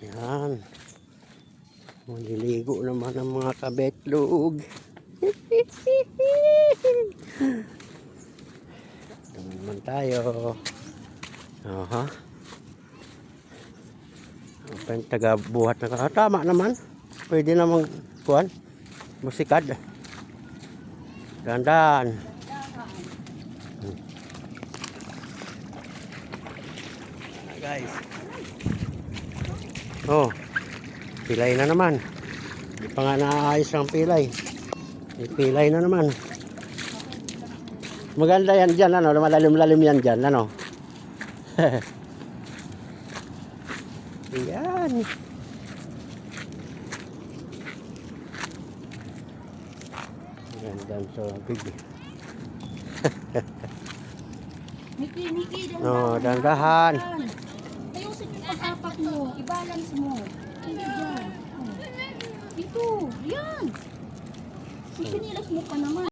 Yan. Maliligo naman ang mga kabetlog. Ito naman tayo. Aha. Ang taga-buhat na tama naman. Pwede namang kuhan. Musikad. Dandan. Guys. Oh. Pilay na naman. Hindi pa nga naayos ang pilay. Pilay na naman. Maganda yan dyan, ano? Malalim-lalim yan dyan, ano? Yan. Ganda sa big. Miki, Oh, dandahan. Ayusin yung pag-apak mo. I-balance mo. Hindi dyan. Oh. Ito. Yan. Sisinilas mo pa naman.